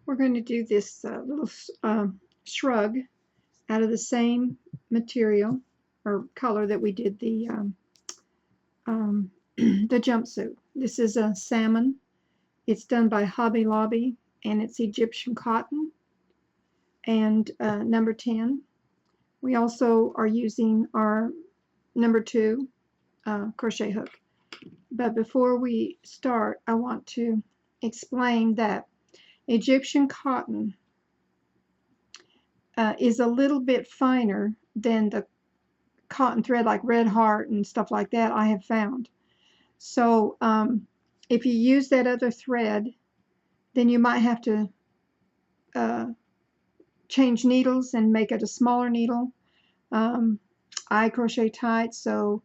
We're going to do this little shrug out of the same material or color that we did the the jumpsuit. This is a salmon. It's done by Hobby Lobby, and it's Egyptian cotton, and number 10. We also are using our number 2 crochet hook. But before we start, I want to explain that Egyptian cotton is a little bit finer than the cotton thread like Red Heart and stuff like that I have found. So if you use that other thread, then you might have to change needles and make it a smaller needle. I crochet tight, so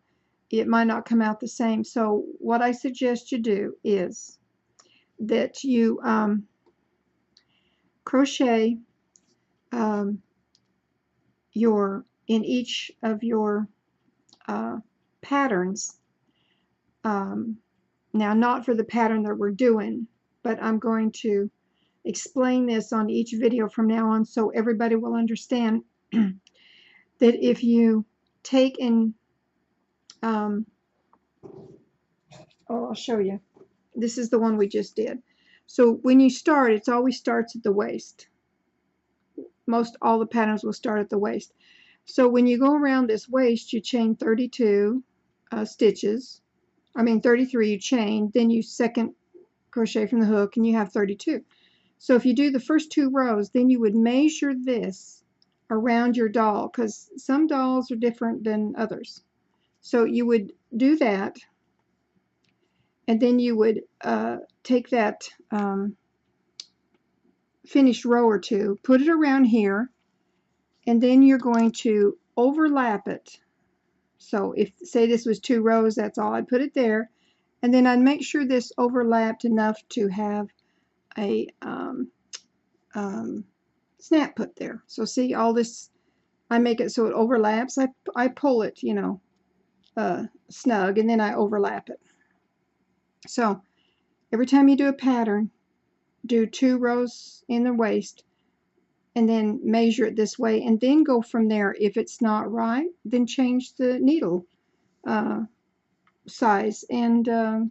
it might not come out the same. So what I suggest you do is that you crochet in each of your patterns. Now, not for the pattern that we're doing, but I'm going to explain this on each video from now on so everybody will understand that if you take and I'll show you. This is the one we just did. So when you start, it always starts at the waist. Most all the patterns will start at the waist. So when you go around this waist, you chain 32 stitches. I mean 33 you chain, then you second crochet from the hook and you have 32. So if you do the first 2 rows, then you would measure this around your doll, because some dolls are different than others. So you would do that, and then you would take that finished row or 2, put it around here, and then you're going to overlap it. So if, say this was 2 rows, that's all. I'd put it there, and then I'd make sure this overlapped enough to have a snap put there. So see all this, I make it so it overlaps. I pull it, you know, snug, and then I overlap it. So every time you do a pattern, do 2 rows in the waist, and then measure it this way, and then go from there. If it's not right, then change the needle size. And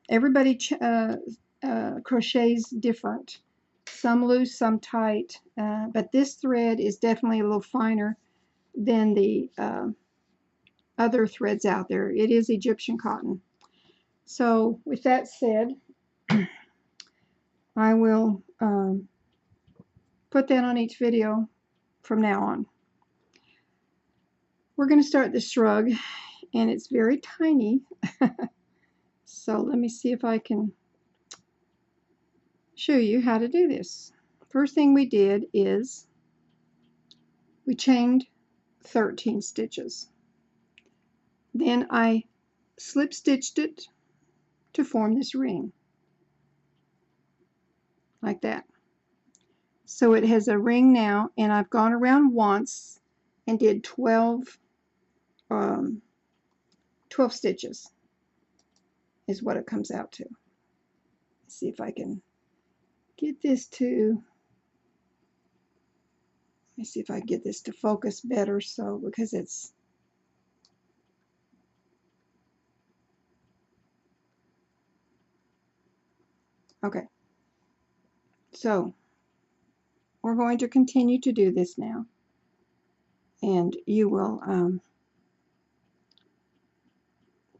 everybody crochets different. Some loose, some tight, but this thread is definitely a little finer than the other threads out there. It is Egyptian cotton. So with that said, I will put that on each video from now on. We're going to start the shrug, and it's very tiny. So let me see if I can show you how to do this. First thing we did is we chained 13 stitches. Then I slip stitched it to form this ring, like that. So it has a ring now, and I've gone around once and did 12 stitches is what it comes out to. Let's see if I can get this to, let me see if I can get this to focus better, so because it's okay. So we're going to continue to do this now, and you will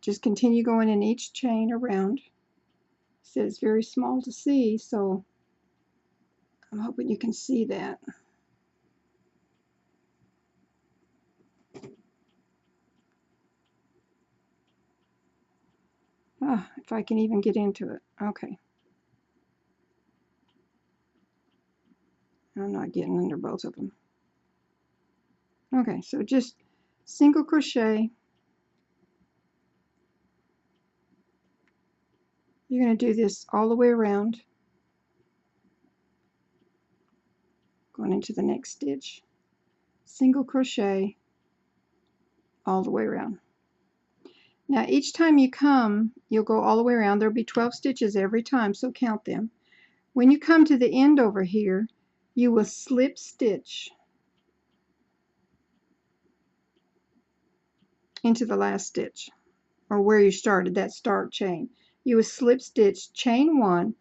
just continue going in each chain around. So it's very small to see, so I'm hoping you can see that. If I can even get into it. Okay. I'm not getting under both of them. Okay, so just single crochet. You're going to do this all the way around, going into the next stitch, single crochet all the way around. Now each time you come, you'll go all the way around. There'll be 12 stitches every time, so count them. When you come to the end over here, you will slip stitch into the last stitch, or where you started, that start chain. You will slip stitch, chain 1,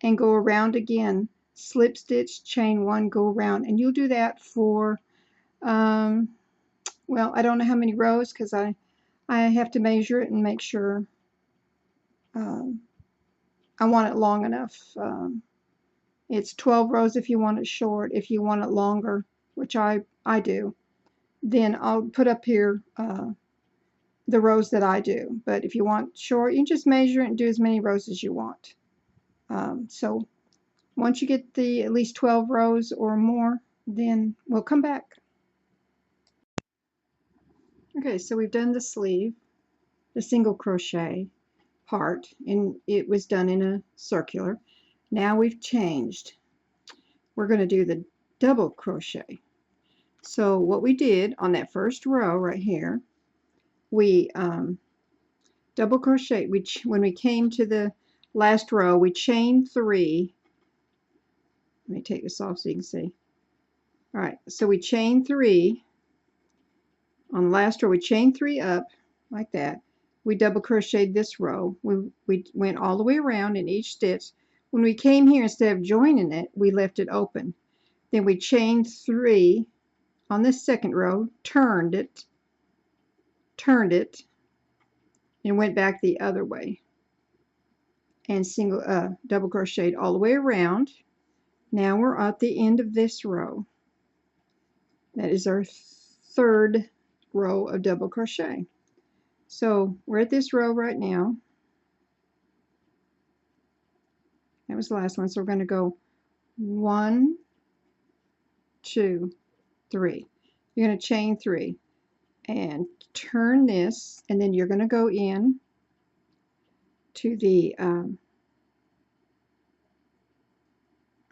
and go around again, slip stitch, chain 1, go around, and you'll do that for well, I don't know how many rows, because I have to measure it and make sure I want it long enough. It's 12 rows if you want it short. If you want it longer, which I do, then I'll put up here the rows that I do. But if you want short, you can just measure it and do as many rows as you want. So once you get at least 12 rows or more, then we'll come back. Okay, so we've done the sleeve, the single crochet part, and it was done in a circular. Now we've changed. We're going to do the double crochet. So what we did on that first row right here, we double crochet. When we came to the last row, we chained 3. Let me take this off so you can see. All right, so we chained 3 on the last row. We chained 3 up like that. We double crocheted this row. We went all the way around in each stitch. When we came here, instead of joining it, we left it open. Then we chained 3 on this second row, turned it, and went back the other way, and double crocheted all the way around. Now we're at the end of this row. That is our third row of double crochet. So we're at this row right now. That was the last one. So we're going to go 1, 2, 3. You're going to chain 3 and turn this, and then you're going to go in to the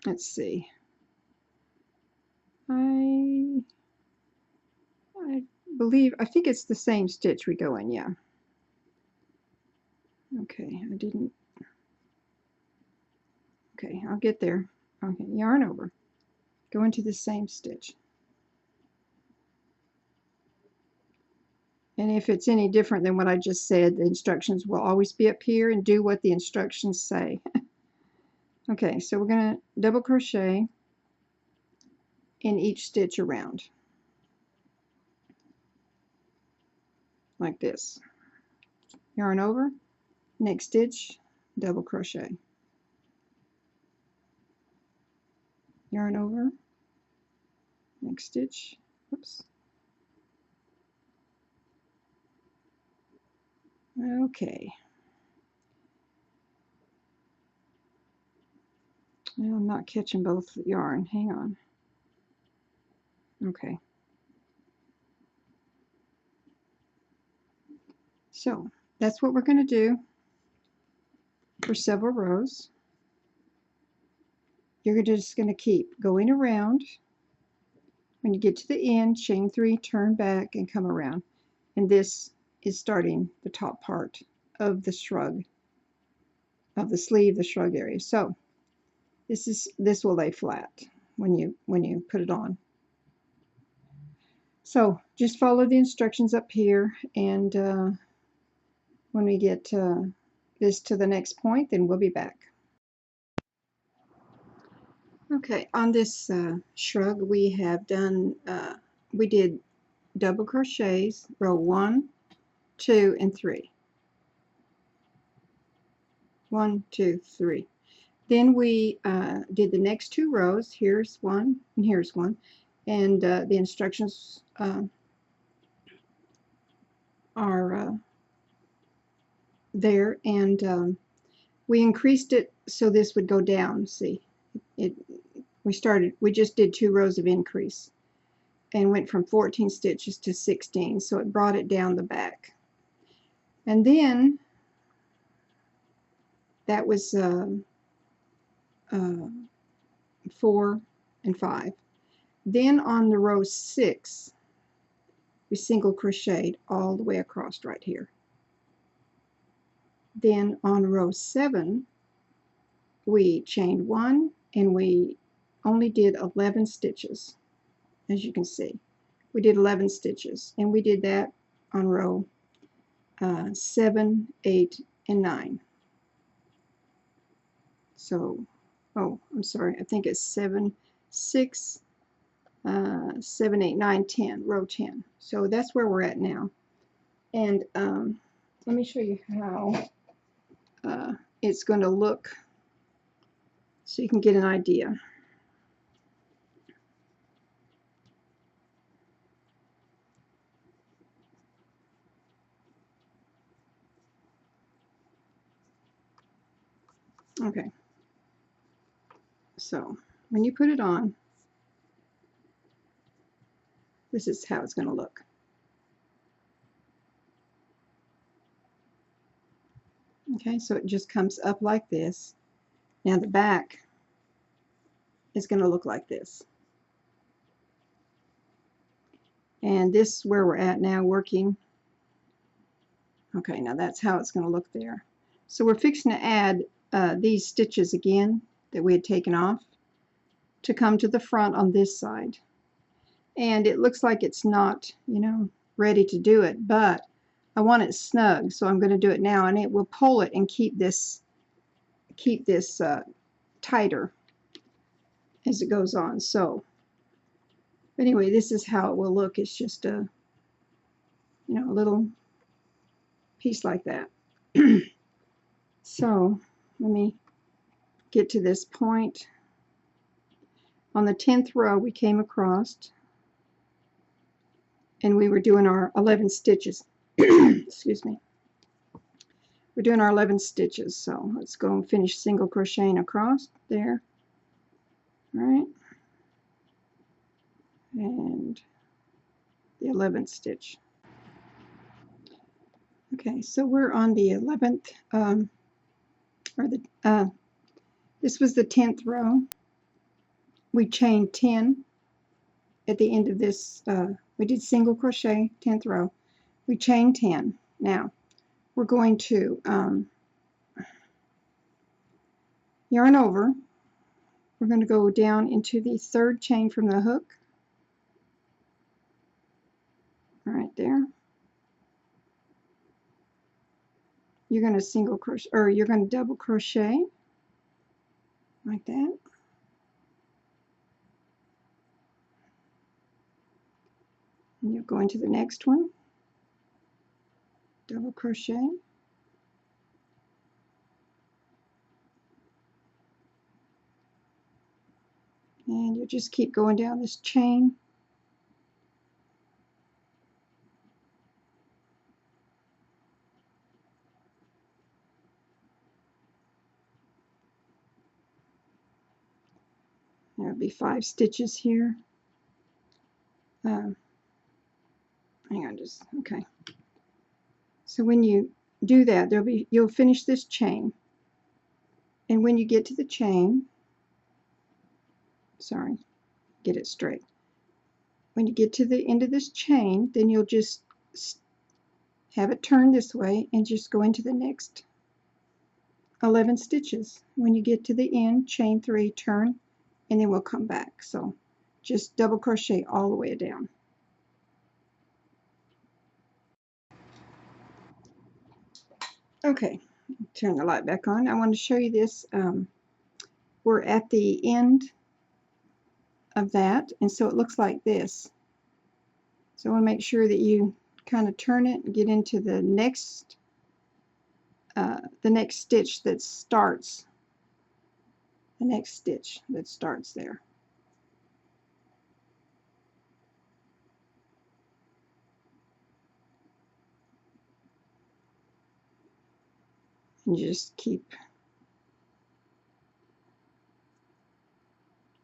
let's see, I think it's the same stitch we go in, yeah. Okay, okay, I'll get there. Okay, yarn over, go into the same stitch. And if it's any different than what I just said, the instructions will always be up here, and do what the instructions say. Okay, so we're going to double crochet in each stitch around, like this. Yarn over, next stitch, double crochet. Yarn over, next stitch, whoops. Okay. Well, I'm not catching both yarn. Hang on. Okay. So that's what we're going to do for several rows. You're just going to keep going around. When you get to the end, chain 3, turn back, and come around. And this is starting the top part of the shrug, of the sleeve, the shrug area. So this will lay flat when you put it on. So just follow the instructions up here, and when we get this to the next point, then we'll be back. Okay, on this shrug we have done, we did double crochets, row 1, 2, and 3. 1, 2, 3. Then we did the next 2 rows. Here's one and here's one, and the instructions are there, and we increased it so this would go down. See, we just did 2 rows of increase and went from 14 stitches to 16, so it brought it down the back. And then that was 4 and 5. Then on the row 6, we single crocheted all the way across right here. Then on row 7, we chained 1 and we only did 11 stitches. As you can see, we did 11 stitches, and we did that on row 7, 8, and 9. So, oh, I'm sorry, I think it's 7, 6, 7, 8, 9, 10, row 10. So that's where we're at now. And let me show you how it's going to look so you can get an idea. Okay, so when you put it on, this is how it's going to look. Okay, so it just comes up like this. Now the back is going to look like this. And this is where we're at now working. Okay, now that's how it's going to look there. So we're fixing to add these stitches again that we had taken off to come to the front on this side. And it looks like it's not, you know, ready to do it, but I want it snug, so I'm going to do it now, and it will pull it and keep this tighter as it goes on. So anyway, this is how it will look. It's just a, you know, a little piece like that. So let me get to this point. On the 10th row we came across and we were doing our 11 stitches. Excuse me. We're doing our 11 stitches, so let's go and finish single crocheting across there. All right, and the 11th stitch. Okay, so we're on the 11th, this was the 10th row. We chained 10 at the end of this. We did single crochet, 10th row. We chained 10. Now we're going to yarn over. We're going to go down into the 3rd chain from the hook, right there. You're going to single crochet, or you're going to double crochet like that. And you'll go into the next one, double crochet, and you'll just keep going down this chain. There'll be 5 stitches here. Hang on, just okay. So when you do that, you'll finish this chain, and when you get to the chain, sorry, get it straight. When you get to the end of this chain, then you'll just have it turn this way and just go into the next 11 stitches. When you get to the end, chain 3, turn, and then we'll come back. So just double crochet all the way down. Okay, turn the light back on. I want to show you this. We're at the end of that, and so it looks like this. So I want to make sure that you kind of turn it and get into the next stitch that starts. The next stitch that starts there. And you just keep,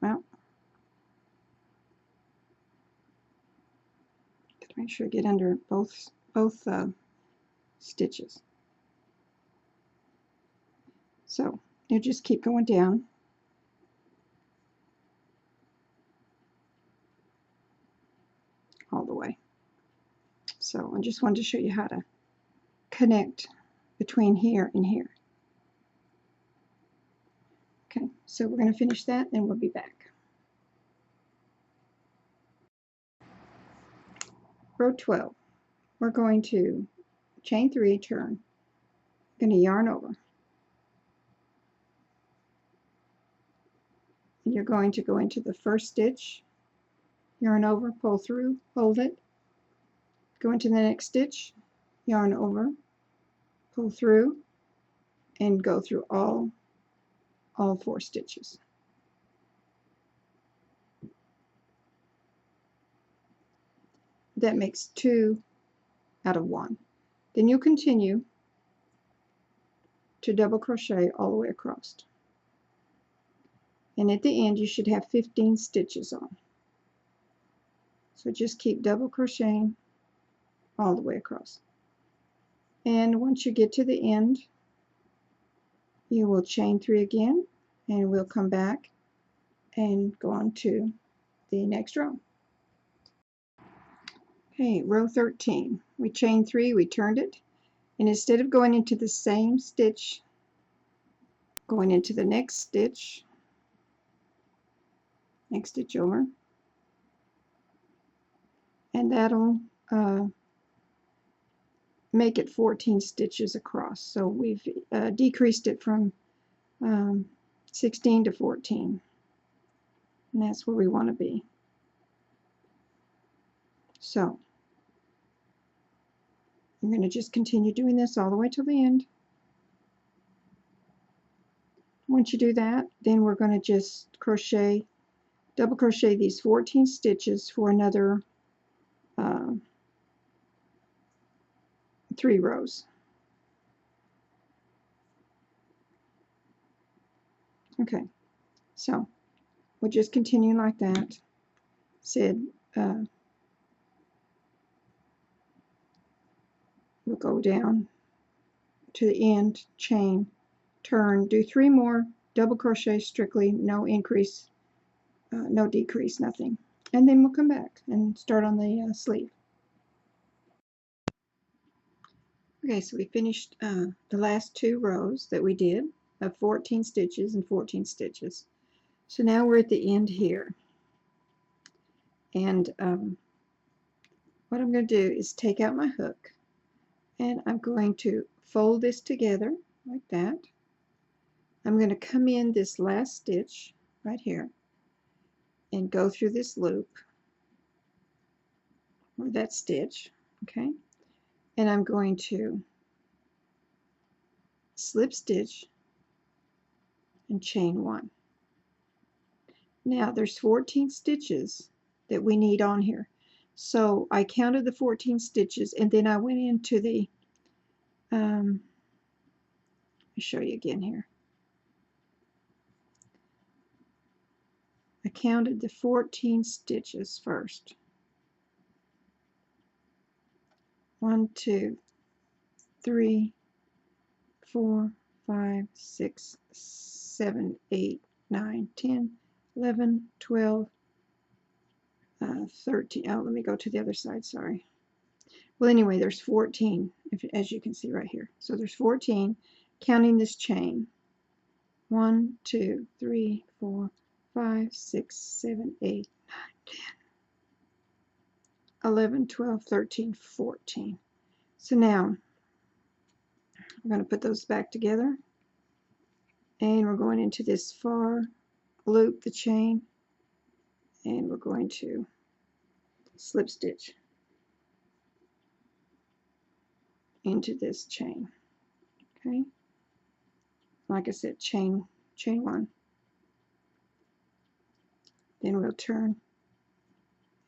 well, make sure you get under both stitches. So you just keep going down. All the way. So I just wanted to show you how to connect between here and here. Okay, so we're going to finish that and we'll be back. Row 12, we're going to chain 3, turn, going to yarn over, and you're going to go into the first stitch, yarn over, pull through, hold it, go into the next stitch, yarn over, pull through, and go through all 4 stitches. That makes 2 out of 1. Then you'll continue to double crochet all the way across. And at the end you should have 15 stitches on. So just keep double crocheting all the way across. And once you get to the end, you will chain 3 again, and we'll come back and go on to the next row. Okay, row 13. We chained 3, we turned it, and instead of going into the same stitch, going into the next stitch over, and that'll make it 14 stitches across. So we've decreased it from 16 to 14, and that's where we want to be. So I'm going to just continue doing this all the way till the end. Once you do that, then we're going to just crochet, double crochet these 14 stitches for another 3 rows. Okay, so we'll just continue like that. Said we'll go down to the end, chain, turn, do 3 more double crochet strictly, no increase, no decrease, nothing, and then we'll come back and start on the sleeve. Okay, so we finished the last 2 rows that we did of 14 stitches and 14 stitches. So now we're at the end here, and what I'm going to do is take out my hook, and I'm going to fold this together like that. I'm going to come in this last stitch right here and go through this loop or that stitch, okay, and I'm going to slip stitch and chain 1. Now there's 14 stitches that we need on here, so I counted the 14 stitches, and then I went into the let me show you again here. I counted the 14 stitches first. 1, 2, 3, 4, 5, 6, 7, 8, 9, 10, 11, 12, 13. Oh, let me go to the other side, sorry. Well, anyway, there's 14, as you can see right here. So there's 14, counting this chain. 1, 2, 3, 4, 5, 6, 7, 8, 9, 10, 11, 12, 13, 14. So now I'm going to put those back together, and we're going into this far loop, the chain, and we're going to slip stitch into this chain. Okay, like I said, chain 1. Then we'll turn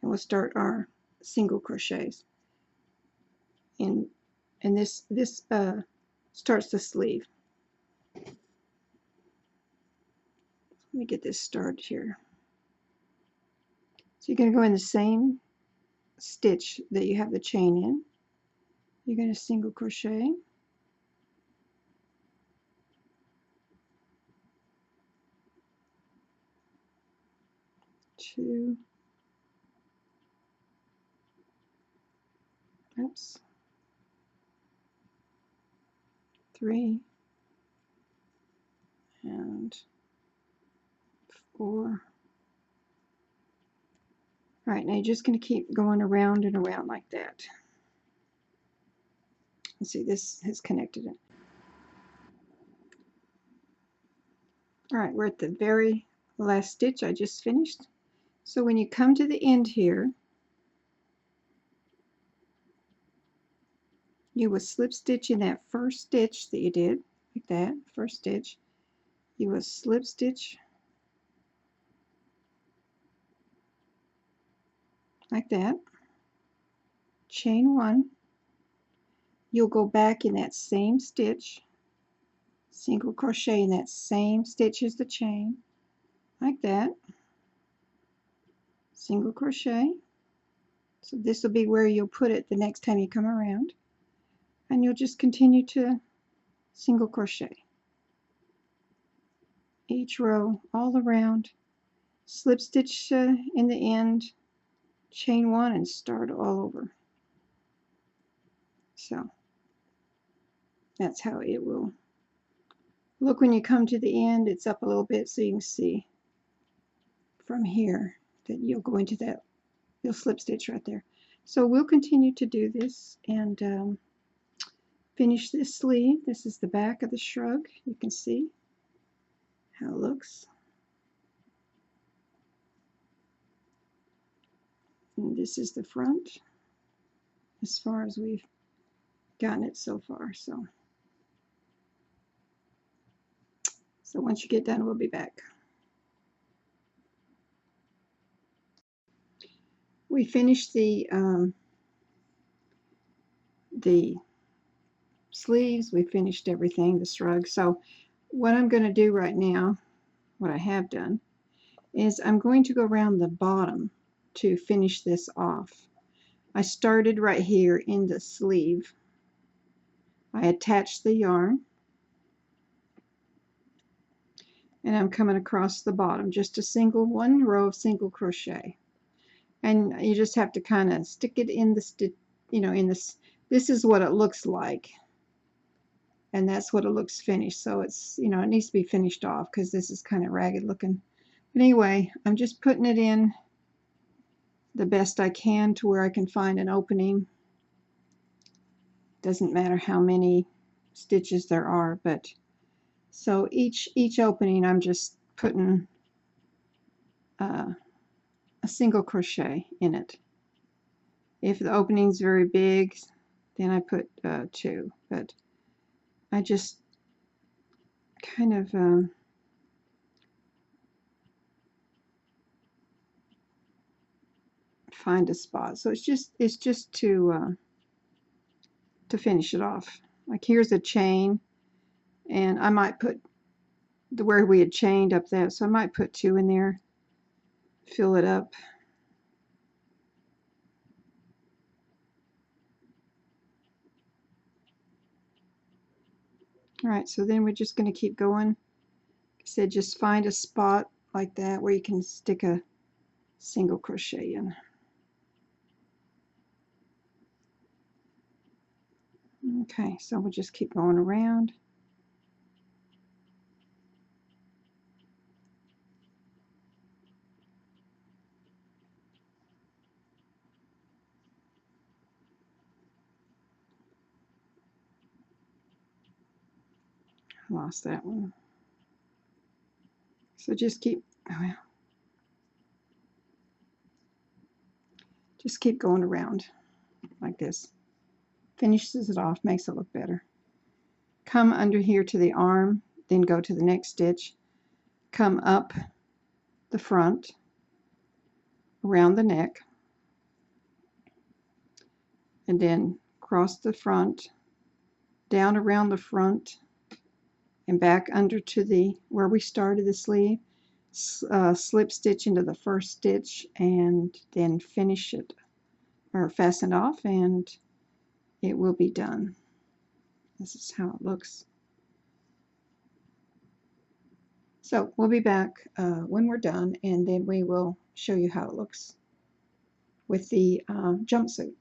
and we'll start our single crochets in, and this starts the sleeve. Let me get this started here. So you're going to go in the same stitch that you have the chain in. You're going to single crochet, two, oops, 3, and 4. All right, now you're just going to keep going around and around like that. Let's see, this has connected it. All right, we're at the very last stitch I just finished. So when you come to the end here, you will slip stitch in that first stitch that you did, like that, first stitch. You will slip stitch like that, chain 1. You'll go back in that same stitch, single crochet in that same stitch as the chain, like that, single crochet. So this will be where you'll put it the next time you come around, and you'll just continue to single crochet each row all around, slip stitch in the end, chain 1, and start all over. So that's how it will look when you come to the end. It's up a little bit so you can see from here that you'll go into that, you'll slip stitch right there. So we'll continue to do this and finish this sleeve. This is the back of the shrug. You can see how it looks. And this is the front as far as we've gotten it so far. So once you get done, we'll be back. We finished the sleeves, we finished everything, the shrug. So what I'm going to do right now, what I have done, is I'm going to go around the bottom to finish this off. I started right here in the sleeve. I attached the yarn, and I'm coming across the bottom, just one row of single crochet. And you just have to kind of stick it in the stitch, you know, in this is what it looks like, and that's what it looks finished. So it's, you know, it needs to be finished off because this is kind of ragged looking. But anyway, I'm just putting it in the best I can to where I can find an opening. Doesn't matter how many stitches there are, but so each opening I'm just putting a single crochet in it. If the opening's very big, then I put 2, but I just kind of find a spot. So it's just to finish it off. Like here's a chain, and I might put where we had chained up that, so I might put 2 in there, fill it up. All right, so then we're just going to keep going. Like I said, just find a spot like that where you can stick a single crochet in. Okay, so we'll just keep going around. Lost that one. So just keep, just keep going around like this. Finishes it off, makes it look better. Come under here to the arm, then go to the next stitch. Come up the front, around the neck, and then cross the front, down around the front, and back under to the where we started the sleeve. Slip stitch into the first stitch and then finish it or fasten it off, and it will be done. This is how it looks. So we'll be back when we're done, and then we will show you how it looks with the jumpsuit.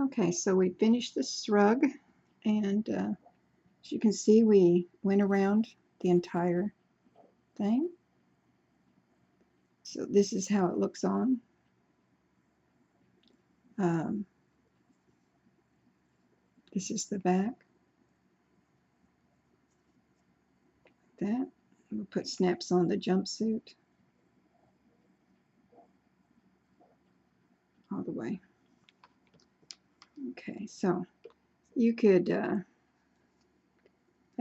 Okay, so we finished the shrug, and As you can see, we went around the entire thing. So this is how it looks on. This is the back. Like that. We'll put snaps on the jumpsuit all the way. Okay, so you could, I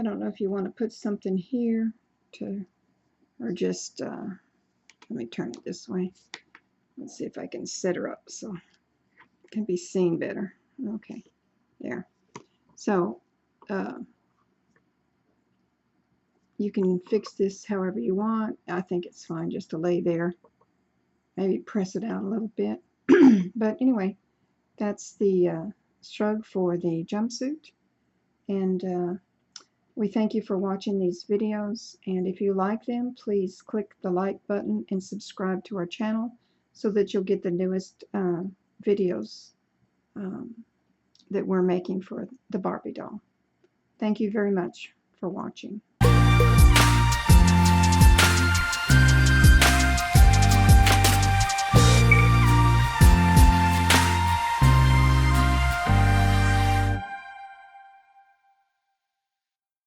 don't know if you want to put something here to, or just, let me turn it this way. Let's see if I can set her up so it can be seen better. Okay, there. So, you can fix this however you want. I think it's fine just to lay there. Maybe press it out a little bit. But anyway, that's the shrug for the jumpsuit. And we thank you for watching these videos. And if you like them, please click the like button and subscribe to our channel so that you'll get the newest videos that we're making for the Barbie doll. Thank you very much for watching.